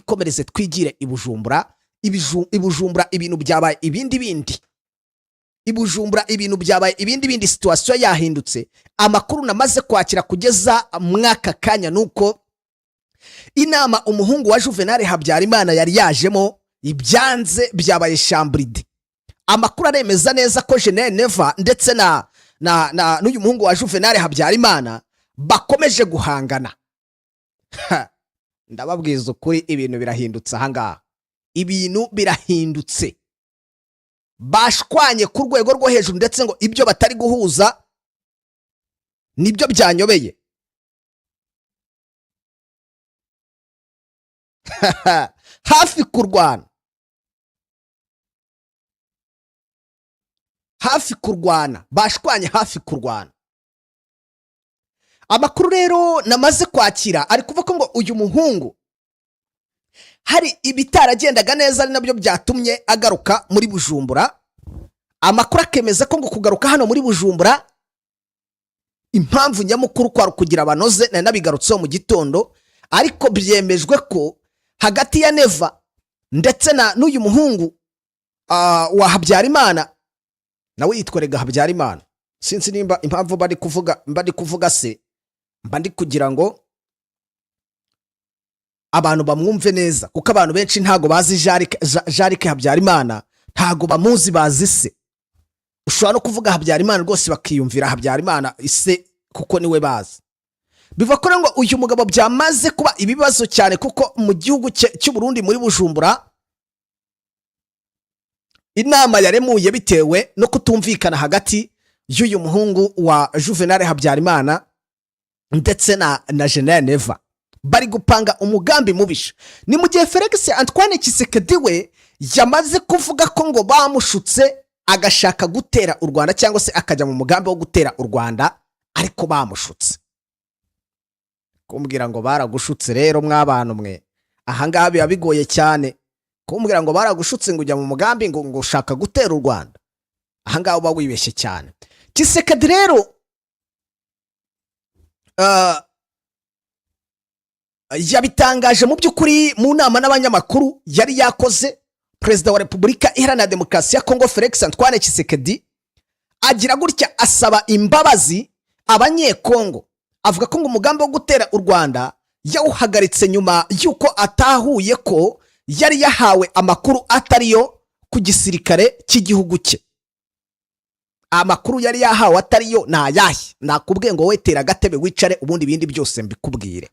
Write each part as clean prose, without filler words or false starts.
twikomereze twigire ibujumbura ibujumbura ibintu byabaye ibindi ibujumbura ibintu byabaye ibindi situation yahindutse. Amakuru namaze kwakira kugeza mwaka kanya nuko inama umuhungu wa Juvenal Habyarimana yari yajemo ibyanze byabaye chambride. Amakuru aremeza neza ko General Neva ndetse na n'uyu muhungu wa Juvenal Habyarimana bakomeje guhangana. Ndababwiza ukuri ibintu birahindutse ahangaha. Ibintu birahindutse. Bashwanye ku rwego rwo hejuru ndetse ngo ibyo batari guhuza nibyo byanyobeye. Hafi kurwana bashwanye hafi kurwana. Amakuru rero namaze kwakira ari kuvuga ngo uyu muhungu hari ibitaragendaga neza ari nabyo byatumye agaruka muri Bujumbura. Amakuru akemeza ko ngo kugaruka hano muri Bujumbura impamvu nyamukuru kwa kugira abanoze na nabigarutseho mu gitondo, ariko byemejwe ko hagati ya Neva ndetse na n'uyu muhungu wa Habyarimana nawe yitwerega Habyarimana, sinzi nimba impamvu bari kuvuga se mbandi kugira ngo abantu bamwumve neza, kuko abantu benshi ntago bazi Jarike Habyarimana, ntago bamuzi bazi se. Ushobora no kuvuga Habyarimana rwose bakiyumvira Habyarimana ise kuko niwe bazi. Biva kore ngo uyu mugabo byamaze kuba ibibazo cyane kuko mu gihugu cy'u Burundi muri Bujumbura inama yaremuye bitewe no kutumvikana hagati y'uyu muhungu wa Juvenal Habyarimana ndetse na General Neva. Bari gupanga umugambi mubisha. Ni mu gihe Felix Antoine Kisekedi we yamaze kuvuga ko ngo bamushutse agashaka gutera u Rwanda cyangwa se akajya mu mugambi wo gutera u Rwanda, ariko bamushutse. Kumbwira ngo baragushutse rero mw'abantu mwe, ahangaha biba bigoye cyane. Kumbwira ngo baragushutse ngo ujya mu mugambi ngo ushaka gutera u Rwanda, ahangaha uba wibeshye cyane. Kisekedi rero yabitangaje mu by'ukuri mu nama n'abanyamakuru yari yakoze. Perezida wa Repubulika Iharanira Demokarasi ya Kongo Felix Antoine Kisekedi agira gutya asaba imbabazi abanyekongo, avuga ko ngo umugambi wo gutera u Rwanda yawuhagaritse nyuma yuko atahuye ko yari yahawe amakuru atariyo ku gisirikare cy'igihugu cye. Amakuru yari yahawe atariyo nayahe, nakubwiye ngo wetera agatebe wicare ubundi ibindi byose mbikubwire.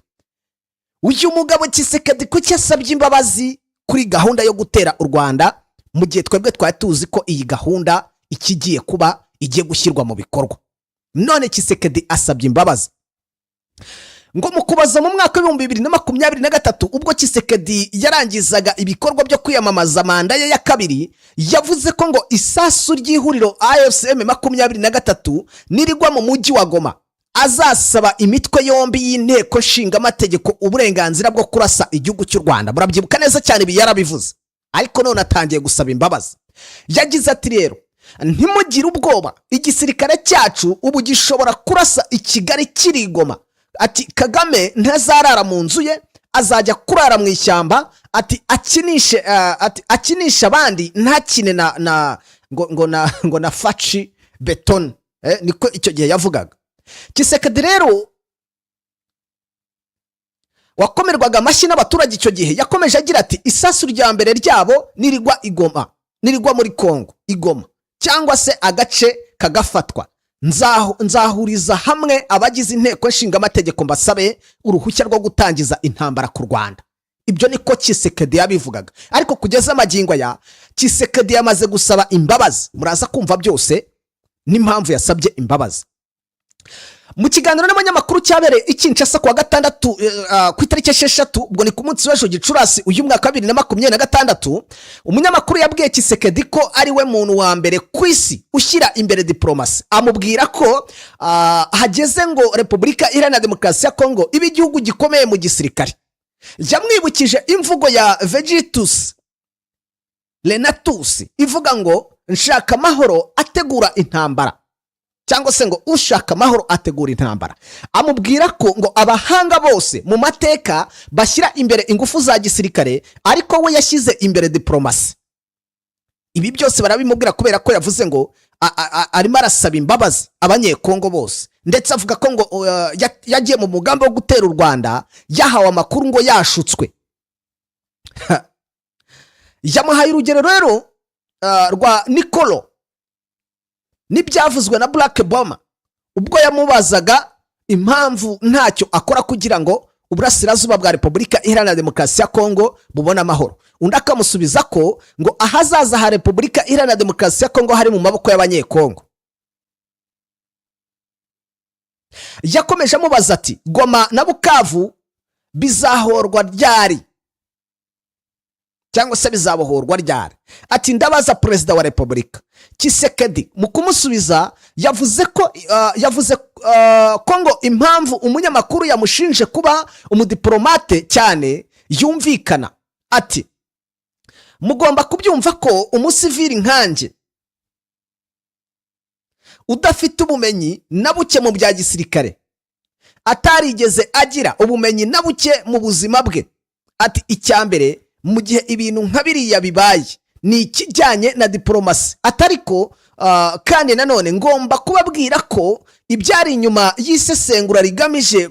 Uyu mugabo Kisekedi ko cyasabye imbabazi kuri gahunda yo gutera u Rwanda, mu gihe twebwe twari tuzi ko iyi gahunda ikigiye kuba igiye gushyirwa mu bikorwa. None Kisekedi asabye imbabazi ngo mukubaza mu mwaka wa 2023 ubwo Kisekedi yarangizaga ibikorwa byo kwiyamamaza manda ye ya kabiri, yavuze ko ngo isasu ry'ihuriro AFCM 23 nirigwa mu mujyi wa Goma azasaba imitwe yombi y'inteko nshinga amategeko uburenganzira bwo kurasa igihugu cy'u Rwanda. Murabyibuka neza cyane ibi yarabivuze, ariko none atangiye gusaba imbabazi. Yagize ati rero ntimugire ubwoba, igisirikare cyacu ubu gishobora kurasa Kigali kiri Goma. Ati Kagame ntazarara mu nzu ye, azajya kurara mu ishyamba. Ati akinisha abandi ntakine ngo na faci beton. Niko icyo gihe yavugaga. Kisekedi rero wakomerwaga amashyi n'abaturage icyo gihe yakomeje agira ati isasu rya mbere ryabo nirigwa Igoma, nirigwa muri Kongo Igoma cyangwa se agace kagafatwa, nzahuriza hamwe abagize inteko nshinga amategeko mbasabe uruhushya rwo gutangiza intambara ku Rwanda. Ibyo niko Kisekedi yabivugaga, ariko kugeza amagingo ya Kisekedi yamaze gusaba imbabazi. Muraza kumva byose n'impamvu yasabye imbabazi. Mu kiganiro n'abanyamakuru cyabereye Kinshasa kwa gatandatu ku itariki 6, ubwo ni ku munsi w'ejo Gicurasi uyu mwaka 2026, umunyamakuru yabwiye Kisekedi ko ari we muntu wa mbere ku isi ushyira imbere diplomasi. Amubwira ko hageze ngo Repubulika Iharanira Demokarasi ya Kongo ibi gihugu gikomeye mu gisirikare. Yamwibukije imvugo ya Vegitus Renatus ivuga ngo nshaka amahoro ategura intambara. cyangwa se ngo ushaka amahoro ategura intambara. Amubwira ko ngo abahanga bose mu mateka bashyira imbere ingufu za gisirikare, ariko we yashyize imbere diplomasi. Ibi byose barabimubwira kubera ko yavuze ngo arimo arasaba imbabazi abanyekongo bose, ndetse avuga ko ngo yagiye mu mugambi wo gutera u Rwanda yahawe amakuru ngo yashutswe. Yamuhaye urugero rero rwa Nikolo n'ibyavuzwe na Black Bomber ubwo yamubazaga impamvu ntacyo akora kugira ngo uburasirazuba bwa Repubulika Iharanira Demokarasi ya Kongo bubona amahoro. Undi akamusubiza ko ngo ahazaza ha Repubulika Iharanira Demokarasi ya Kongo hari mu maboko y'abanyekongo. Yakomeje amubaza ati Goma na Bukavu bizahorwa ryari cyangwa se bizabohorwa ryari? Ati ndabaza Perezida wa Repubulika. Kisekedi mu kumusubiza yavuze ko ngo impamvu umunyamakuru yamushinje kuba umudiplomate cyane yumvikana. Ati mugomba kubyumva ko umusivili nkanjye udafite ubumenyi na buke mu bya gisirikare, atarigeze agira ubumenyi na buke mu buzima bwe. Ati icyambere mu gihe ibintu nka biriya bibaye ni ikijyanye na diplomasi, atariko kandi nanone ngomba kubabwira ko ibyari inyuma y'isesengura rigamije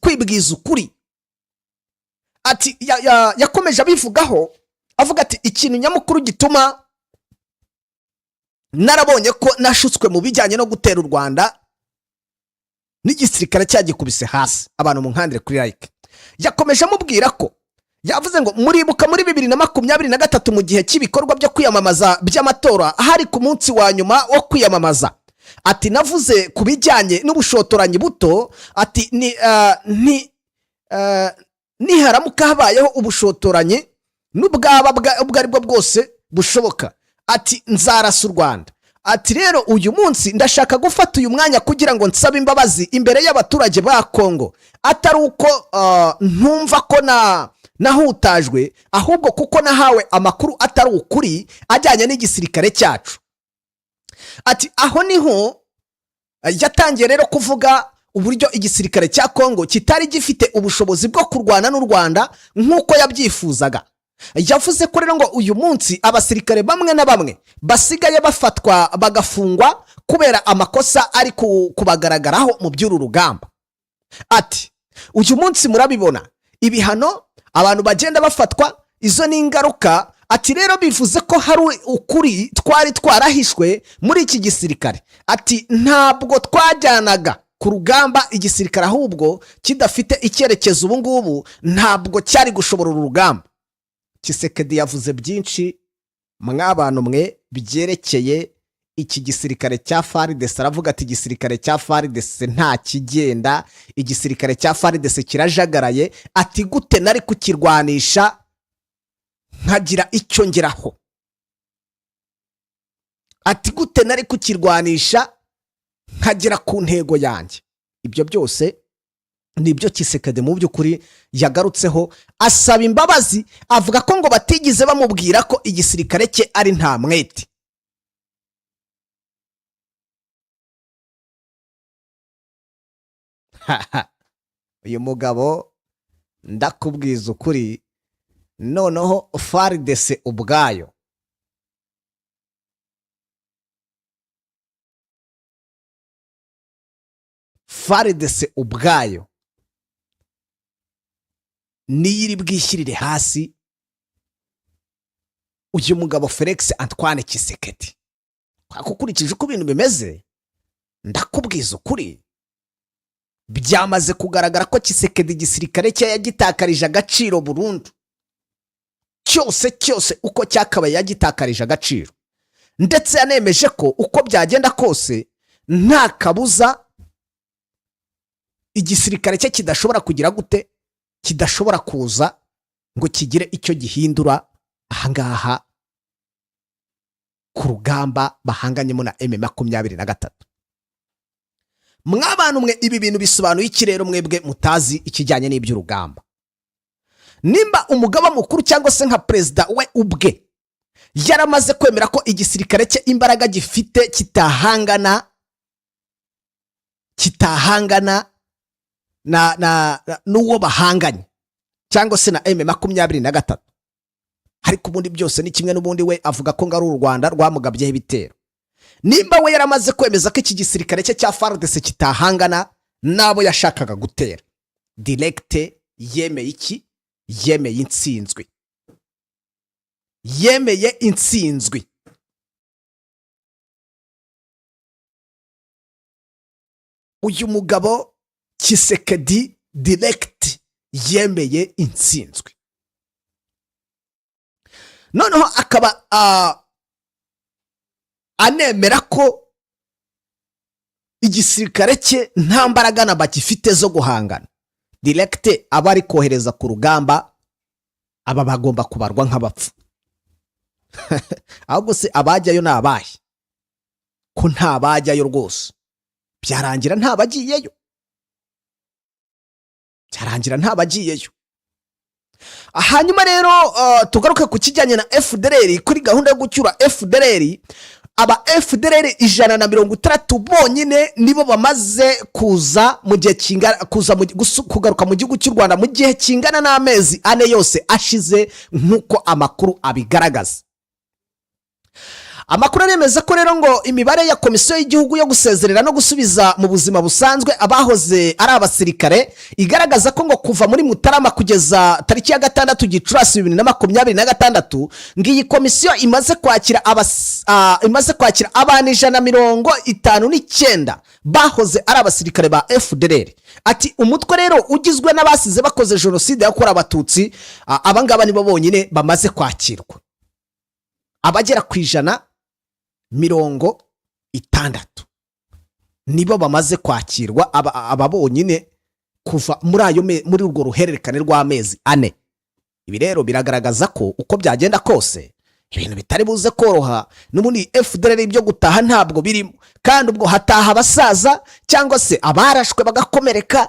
kwibwiza ukuri. Ati yakomeje abivugaho avuga ati ikintu nyamukuru gituma narabonye ko nashutswe mu bijyanye no gutera u Rwanda n'igisirikare cyagikubise hasi. Abantu mu nkandire kuri like. Yakomeje amubwira ko yavuze ngo muribuka muri 2023 mu gihe cy'ibikorwa byo kwiyamamaza by'amatora, hari ku munsi wa nyuma wo kwiyamamaza. Ati navuze ku bijyanye n'ubushotoranyi buto. Ati niharamuka habayeho ubushotoranyi n'ubwaba ubwo ari bwo bwose bushoboka, ati nzarasa u Rwanda. Ati rero uyu munsi ndashaka gufata uyu mwanya kugira ngo nsabe imbabazi imbere y'abaturage ba Kongo, atari uko ntumva ko nahutajwe, ahubwo kuko nahawe amakuru atari ukuri ajyanye n'igisirikare cyacu. Ati aho niho yatangiye rero kuvuga uburyo igisirikare cya Kongo kitari gifite ubushobozi bwo kurwana n'u Rwanda nk'uko yabyifuzaga. Yavuze ko rero ngo uyu munsi abasirikare bamwe na bamwe basigaye bafatwa bagafungwa kubera amakosa ari kubagaragaraho mu by'uru rugamba. Ati uyu munsi murabibona ibihano abantu bagenda bafatwa, izo ni ingaruka. Ati rero bivuze ko hari ukuri twari twarahishwe muri iki gisirikare. Ati ntabwo twajyanaga ku rugamba igisirikare, ahubwo kidafite icyerekezo ubu ngubu ntabwo cyari gushobora urugamba. Kisekedi yavuze byinshi mw'abantu mwe byerekeye iki gisirikare cya FARDC. Aravuga ati igisirikare cya FARDC nta kigenda, igisirikare cya FARDC kirajagaraye. Ati gute nari kukirwanisha nkagira icyo ngeraho? Ati gute nari kukirwanisha nkagera ku ntego yanjye? Ibyo byose nibyo Kisekedi mu by'ukuri yagarutseho asaba imbabazi, avuga ko ngo batigize bamubwira ko igisirikare cye ari nta mwete. Uyu mugabo ndakubwiza ukuri, noneho FARDC ubwayo niyiri bwishyirire hasi uyu mugabo Felix Antoine Kisekedi. Ukurikije uko ibintu bimeze, ndakubwiza ukuri, byamaze kugaragara ko Kisekedi igisirikare cye yagitakarije agaciro burundu. cyose uko cyakabaye yagitakarije agaciro, ndetse yanemeje ko uko byagenda kose nta kabuza igisirikare cye kidashobora kugira gute, kidashobora kuza ngo kigire icyo gihindura ahangaha ku rugamba bahanganyemo na M23. Mw'abantu mwe ibi bintu bisobanuye iki rero mwebwe mutazi ikijyanye n'iby'urugamba? Nimba umugaba mukuru cyangwa se nka perezida we ubwe yaramaze kwemera ko igisirikare cye imbaraga gifite kitahangana n'uwo bahanganye cyangwa se na M23. Ariko ubundi byose ni kimwe, n'ubundi we avuga ko ngari u Rwanda rwamugabyeho ibitero. Nimba we yaramaze kwemeza ko iki gisirikare cye cya FARDC kitahangana nabo yashakaga gutera, direct yemeye iki? Yemeye intsinzwi. Yemeye intsinzwi. Uyu mugabo Kisekedi direct yemeye intsinzwi. Noneho akaba anemera ko igisirikare cye nta mbaraga na bagifite zo guhangana. Direct abari kohereza ku rugamba aba bagomba kubarwa nk'abapfu. Ahubwo se abajyayo nabaye ko nta bajyayo rwose, byarangira nta bagiyeyo, hanyuma rero tugaruke ku kijyanye na FDLR, kuri gahunda yo gucyura FDLR. Aba FDLR 130 bonyine nibo bamaze kuza mu gihe kingana kugaruka mu gihugu cy'u Rwanda mu gihe kingana n'amezi 4 yose ashize, nkuko amakuru abigaragaza. Amakuru aremeza ko rero ngo imibare ya komisiyo y'igihugu yo gusezerera no gusubiza mu buzima busanzwe abahoze ari abasirikare igaragaza ko ngo kuva muri Mutarama kugeza tariki ya 6 Gicurasi 2026 ngiyi komisiyo imaze kwakira abantu 159 bahoze ari abasirikare ba FDLR. Ati umutwe rero ugizwe n'abasize bakoze jenoside yakorewe abatutsi, abangaba nibo bonyine bamaze kwakirwa. Abagera ku 160 nibo bamaze kwakirwa, aba bonyine kuva muri urwo ruhererekane rw'amezi 4. Ibi rero biragaragaza ko uko byagenda kose ibintu bitari buze koroha, n'ubundi FDLR ibyo gutaha ntabwo birimo, kandi ubwo hataha abasaza cyangwa se abarashwe bagakomereka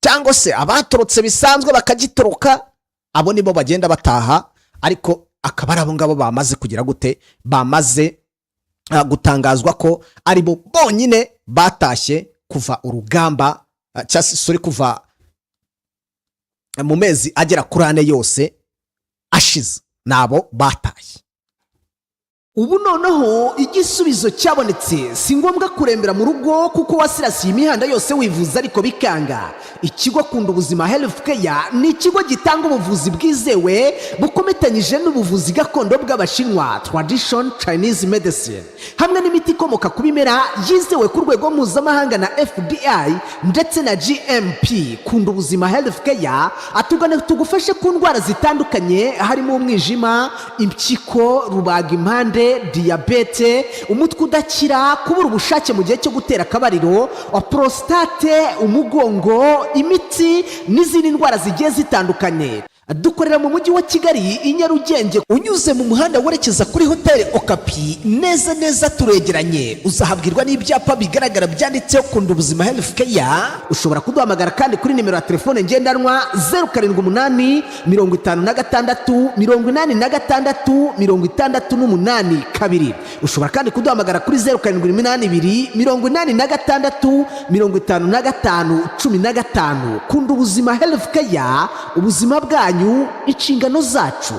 cyangwa se abatorotse bisanzwe bakagitoroka, abo nibo bagenda bataha. Ariko akaba ari abo ngabo bamaze kugira gute, bamaze gutangazwa ko ari bo bonyine batashye kuva urugamba kuva mu mezi agera kuri 4 yose ashize, nabo batashye. Ubu noneho igisubizo cyabonetse, si ngombwa kurembera mu rugo kuko wasirasiye imihanda yose wivuza ariko bikanga. Ikigo Kunda Ubuzima Healthcare ni ikigo gitanga ubuvuzi bwizewe bukometanyije n'ubuvuzi gakondo bw'Abashinwa, tradition Chinese medicine, hamwe n'imiti ikomoka ku bimera yizewe ku rwego mpuzamahanga na FBI ndetse na GMP. Kunda Ubuzima Healthcare atugane tugufashe ku ndwara zitandukanye harimo umwijima, impyiko, rubagimpande, diabete, umutwe udakira, kubura ubushake mu gihe cyo gutera akabariro, prostate, umugongo, imiti n'izindi ndwara zigiye zitandukanye. Dukorera mu mujyi wa Kigali i Nyarugenge, unyuze mu muhanda werekeza kuri Hotel Okapi, neza turegeranye. Uzahabwirwa n'ibyapa bigaragara byanditseho Kunda Ubuzima Healthcare. Ushobora kuduhamagara kandi kuri nimero ya telefone ngendanwa 078 56 86 68. Ushobora kandi kuduhamagara kuri 0782 86 55 15. Kunda Ubuzima Healthcare, ubuzima bwanyu inshingano zacu.